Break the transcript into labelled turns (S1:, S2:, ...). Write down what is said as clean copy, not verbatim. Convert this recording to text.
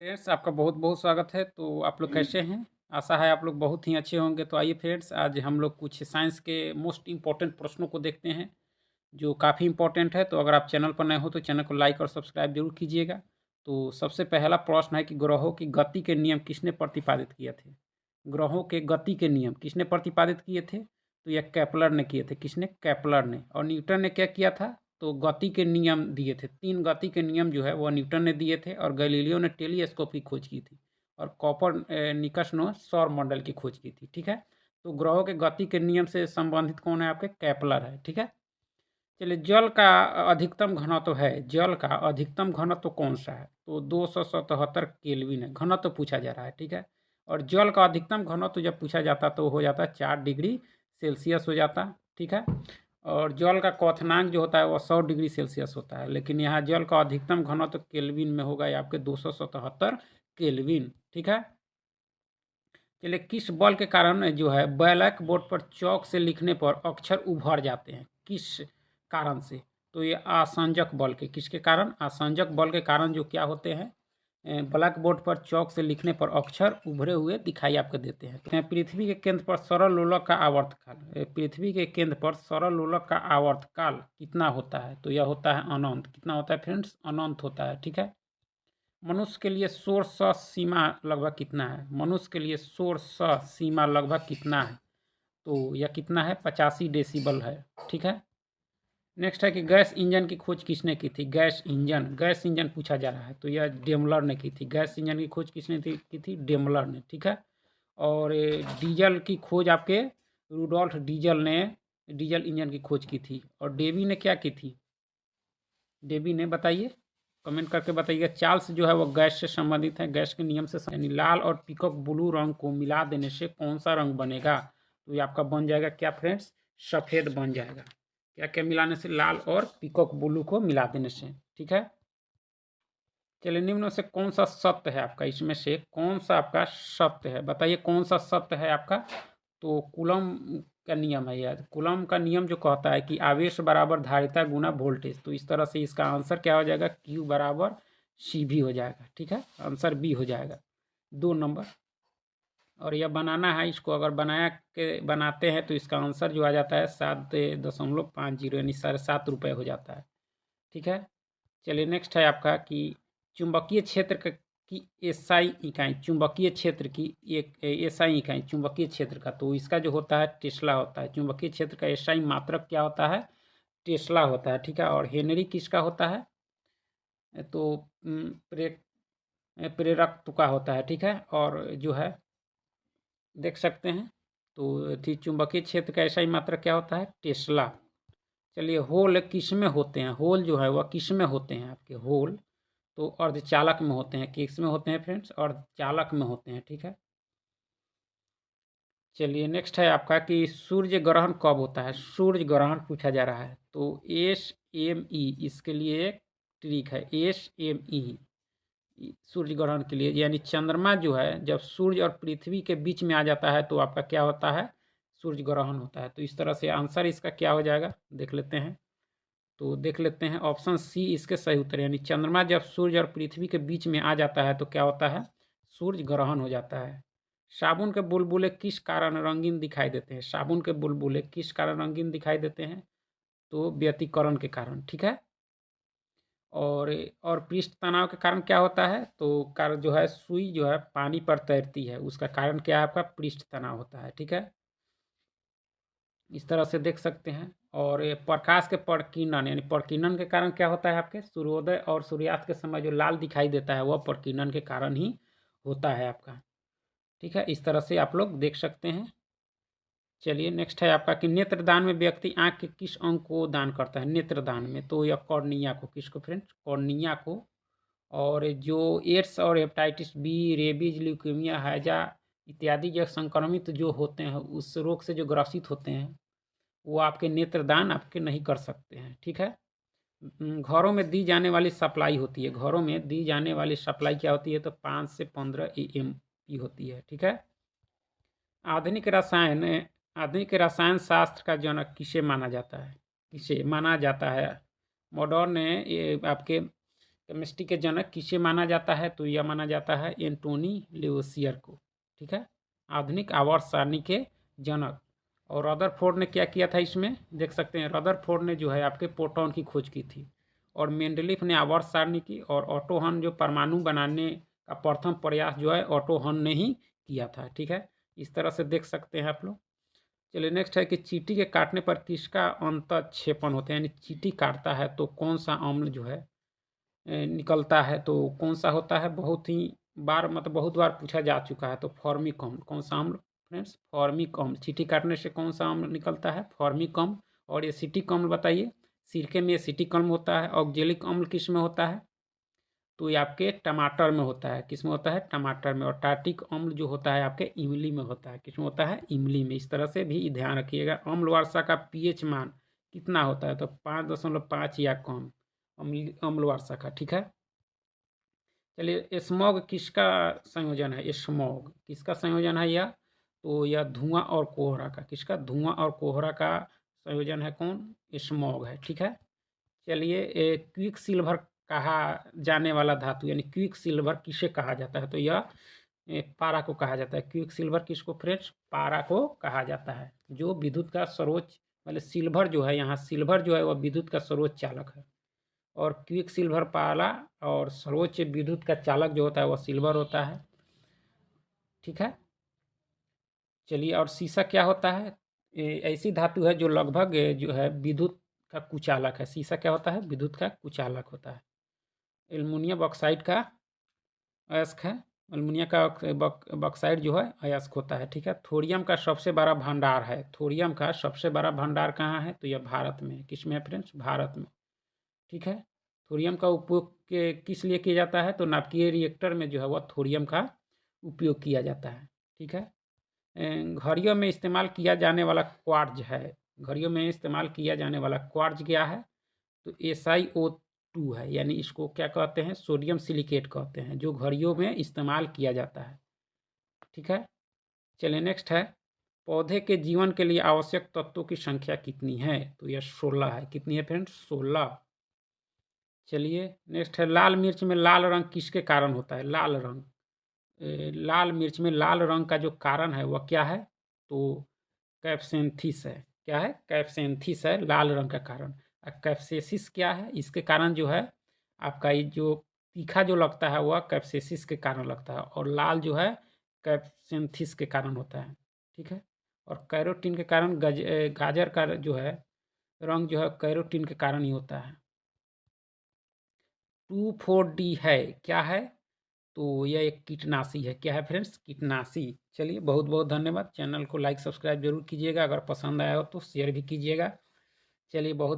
S1: Friends, आपका बहुत बहुत स्वागत है। तो आप लोग कैसे हैं? आशा है आप लोग बहुत ही अच्छे होंगे। तो आइए फ्रेंड्स, आज हम लोग कुछ साइंस के मोस्ट इम्पोर्टेंट प्रश्नों को देखते हैं, जो काफ़ी इम्पोर्टेंट है। तो अगर आप चैनल पर नए हो तो चैनल को लाइक और सब्सक्राइब जरूर कीजिएगा। तो सबसे पहला प्रश्न है कि ग्रहों की गति के नियम किसने प्रतिपादित किए थे? ग्रहों के गति के नियम किसने प्रतिपादित किए थे? तो यह केपलर ने किए थे। किसने? केपलर ने। और न्यूटन ने क्या किया था? तो गति के नियम दिए थे। 3 गति के नियम जो है वह न्यूटन ने दिए थे, और गैलीलियो ने टेलीस्कोप की खोज की थी, और कोपरनिकस ने सौर मंडल की खोज की थी। ठीक है। तो ग्रहों के गति के नियम से संबंधित कौन है? आपके केपलर है। ठीक है। चलिए, जल का अधिकतम घनत्व है। जल का अधिकतम घनत्व कौन सा है? तो 277 केल्विन है। घनत्व पूछा जा रहा है। ठीक है। और जल का अधिकतम घनत्व जब पूछा जाता तो हो जाता 4 डिग्री सेल्सियस हो जाता। ठीक है। और जल का क्वथनांक जो होता है वह 100 डिग्री सेल्सियस होता है, लेकिन यहाँ जल का अधिकतम घनत्व केल्विन में होगा, ये आपके 277 केल्विन। ठीक है। चलिए, किस बल के कारण जो है ब्लैक बोर्ड पर चौक से लिखने पर अक्षर उभर जाते हैं? किस कारण से? तो ये आसंजक बल के। किसके कारण? आसंजक बल के कारण जो क्या होते हैं, ब्लैक बोर्ड पर चौक से लिखने पर अक्षर उभरे हुए दिखाई आपको देते हैं। तो पृथ्वी के केंद्र पर सरल लोलक का आवर्तकाल, पृथ्वी के केंद्र पर सरल लोलक का आवर्तकाल कितना होता है? तो यह होता है अनंत। कितना होता है फ्रेंड्स? अनंत होता है। ठीक है। मनुष्य के लिए शोर स सीमा लगभग कितना है? मनुष्य के लिए शोर स सीमा लगभग कितना है? तो यह कितना है? 85 डेसिबल है। ठीक है। नेक्स्ट है कि गैस इंजन की खोज किसने की थी? गैस इंजन पूछा जा रहा है, तो यह डेमलर ने की थी। गैस इंजन की खोज किसने की थी? डेमलर ने। ठीक है। और डीजल की खोज आपके रूडोल्फ डीजल ने डीजल इंजन की खोज की थी। और डेवी ने क्या की थी? डेबी ने, बताइए, कमेंट करके बताइएगा। चार्ल्स जो है वो गैस से संबंधित है, गैस के नियम से यानी लाल और पीकॉक ब्लू रंग को मिला देने से कौन सा रंग बनेगा? तो ये आपका बन जाएगा क्या फ्रेंड्स? सफ़ेद बन जाएगा। क्या क्या मिलाने से? लाल और पीकॉक ब्लू को मिला देने से। ठीक है। चलिए, निम्न में से कौन सा सत्य है आपका? इसमें से कौन सा आपका सत्य है? बताइए कौन सा सत्य है आपका? तो कूलम का नियम है यार। कूलम का नियम जो कहता है कि आवेश बराबर धारिता गुना वोल्टेज। तो इस तरह से इसका आंसर क्या हो जाएगा? Q बराबर सी भी हो जाएगा। ठीक है। आंसर बी हो जाएगा, 2 नंबर। और यह बनाना है, इसको अगर बनाते हैं तो इसका आंसर जो आ जाता है 7.50, यानी 7.5 रुपये हो जाता है। ठीक है। चलिए, नेक्स्ट है आपका कि चुंबकीय क्षेत्र की एसआई इकाई, चुंबकीय क्षेत्र की एक एसआई इकाई चुंबकीय क्षेत्र का, तो इसका जो होता है टेस्ला होता है। चुंबकीय क्षेत्र का एसआई मात्रक क्या होता है? टेस्ला होता है। ठीक है। और हेनरी किसका होता है? तो प्रेरक का होता है। ठीक है। और जो है देख सकते हैं, तो थी चुंबकीय क्षेत्र का एसआई मात्रक क्या होता है? टेस्ला। चलिए, होल किस में होते हैं? होल जो है वह किस में होते हैं आपके? होल तो अर्धचालक में होते हैं। किस में होते हैं फ्रेंड्स? अर्धचालक में होते हैं। ठीक है। चलिए, नेक्स्ट है आपका कि सूर्य ग्रहण कब होता है? सूर्य ग्रहण पूछा जा रहा है, तो SME इसके लिए एक ट्रिक है। SME सूर्य ग्रहण के लिए, यानी चंद्रमा जो है जब सूर्य और पृथ्वी के बीच में आ जाता है तो आपका क्या होता है? सूर्य ग्रहण होता है। तो इस तरह से आंसर इसका क्या हो जाएगा, देख लेते हैं। तो देख लेते हैं, ऑप्शन सी इसके सही उत्तर, यानी चंद्रमा जब सूर्य और पृथ्वी के बीच में आ जाता है तो क्या होता है? सूर्य ग्रहण हो जाता है। साबुन के बुलबुले किस कारण रंगीन दिखाई देते हैं? साबुन के बुलबुले किस कारण रंगीन दिखाई देते हैं? तो व्यतिकरण के कारण। ठीक है। और पृष्ठ तनाव के कारण क्या होता है? तो कारण जो है सुई जो है पानी पर तैरती है, उसका कारण क्या है? आपका पृष्ठ तनाव होता है। ठीक है। इस तरह से देख सकते हैं। और ये प्रकाश के प्रकीर्णन, यानी प्रकीर्णन के कारण क्या होता है? आपके सूर्योदय और सूर्यास्त के समय जो लाल दिखाई देता है वह प्रकीर्णन के कारण ही होता है आपका। ठीक है। इस तरह से आप लोग देख सकते हैं। चलिए, नेक्स्ट है आपका कि नेत्रदान में व्यक्ति आंख के किस अंग को दान करता है? नेत्रदान में तो यह कॉर्निया को। किसको फ्रेंड्स? कॉर्निया को। और जो एड्स और हेपेटाइटिस बी, रेबीज, ल्यूकेमिया, हैजा इत्यादि जो संक्रमित जो होते हैं, उस रोग से जो ग्रसित होते हैं, वो आपके नेत्रदान आपके नहीं कर सकते हैं। ठीक है। घरों में दी जाने वाली सप्लाई होती है, घरों में दी जाने वाली सप्लाई क्या होती है? तो 5 से 15 AMP होती है। ठीक है। आधुनिक रसायन आधुनिक रसायन शास्त्र का जनक किसे माना जाता है? किसे माना जाता है? मॉडर्न ये आपके केमिस्ट्री के जनक किसे माना जाता है? तो यह माना जाता है एंटोनी लेवोसियर को। ठीक है, आधुनिक आवर्त सारणी के जनक। और रदरफोर्ड ने क्या किया था इसमें? देख सकते हैं, रदरफोर्ड ने जो है आपके प्रोटॉन की खोज की थी, और मेंडलीफ ने आवर्त सारणी की, और ऑटो हन जो परमाणु बनाने का प्रथम प्रयास जो है ऑटो हन ने ही किया था। ठीक है, इस तरह से देख सकते हैं आप लोग। चलिए नेक्स्ट है कि चींटी के काटने पर किसका अंतःक्षेपण होता है? यानी चींटी काटता है तो कौन सा अम्ल जो है निकलता है, तो कौन सा होता है? बहुत ही बार, मतलब बहुत बार पूछा जा चुका है। तो फॉर्मिक अम्ल। कौन सा अम्ल फ्रेंड्स? फॉर्मिक अम्ल। चींटी काटने से कौन सा अम्ल निकलता है? फॉर्मिक अम्ल। और एसिटिक अम्ल बताइए। सिरके में एसिटिक अम्ल होता है। ऑक्जेलिक अम्ल किस में होता है? तो ये आपके टमाटर में होता है। किस में होता है? टमाटर में। और टार्टिक अम्ल जो होता है आपके इमली में होता है। किस में होता है? इमली में। इस तरह से भी ध्यान रखिएगा। अम्ल वर्षा का पीएच मान कितना होता है? तो 5.5 या कम अम्ल वर्षा का। ठीक है, चलिए स्मॉग किसका संयोजन है? स्मॉग किसका संयोजन है यह? तो यह धुआं और कोहरा का। किसका? धुआं और कोहरा का संयोजन है। कौन? स्मॉग है। ठीक है, चलिए क्विक सिल्वर कहा जाने वाला धातु, यानी क्विक सिल्वर किसे कहा जाता है? तो यह पारा को कहा जाता है। क्विक सिल्वर किसको फ्रेंड्स? पारा को कहा जाता है, जो विद्युत का सर्वोच्च, मतलब सिल्वर जो है, यहाँ सिल्वर जो है वह विद्युत का सर्वोच्च चालक है। और क्विक सिल्वर पाला, और सर्वोच्च विद्युत का चालक जो होता है वह सिल्वर होता है। ठीक है, चलिए, और सीसा क्या होता है? ऐसी धातु है जो लगभग जो है विद्युत का कुचालक है। सीसा क्या होता है? विद्युत का कुचालक होता है। एल्युमिनियम ऑक्साइड का अयस्क है। एल्युमिनियम का बॉक्साइड जो है अयस्क होता है। ठीक है, थोरियम का सबसे बड़ा भंडार है। थोरियम का सबसे बड़ा भंडार कहाँ है? तो यह भारत में। किस में है फ्रेंड्स? भारत में। ठीक है, थोरियम का उपयोग किस लिए किया जाता है? तो नाभिकीय रिएक्टर में जो है वह थोरियम का उपयोग किया जाता है। ठीक है, घड़ियों में इस्तेमाल किया जाने वाला क्वार्ट्ज है। घड़ियों में इस्तेमाल किया जाने वाला क्वार्ट्ज क्या है? तो SiO2 है, यानी इसको क्या कहते हैं? सोडियम सिलिकेट कहते हैं, जो घड़ियों में इस्तेमाल किया जाता है। ठीक है, चलिए नेक्स्ट है, पौधे के जीवन के लिए आवश्यक तत्वों की संख्या कितनी है? तो यह 16 है। कितनी है फ्रेंड्स? 16। चलिए नेक्स्ट है, लाल मिर्च में लाल रंग किसके कारण होता है? लाल रंग, लाल मिर्च में लाल रंग का जो कारण है वह क्या है? तो कैप्सेंथिस है। क्या है? कैप्सेंथिस है लाल रंग का कारण। कैप्सेसिस क्या है? इसके कारण जो है आपका ये जो तीखा जो लगता है वह कैप्सेसिस के कारण लगता है, और लाल जो है कैप्सेंथिस के कारण होता है। ठीक है, और कैरोटीन के कारण गाजर का जो है रंग जो है कैरोटीन के कारण ही होता है। 2,4-D है। क्या है? तो यह एक कीटनाशी है। क्या है फ्रेंड्स? कीटनाशी। चलिए बहुत बहुत धन्यवाद। चैनल को लाइक सब्सक्राइब जरूर कीजिएगा। अगर पसंद आया हो तो शेयर भी कीजिएगा। चलिए बहुत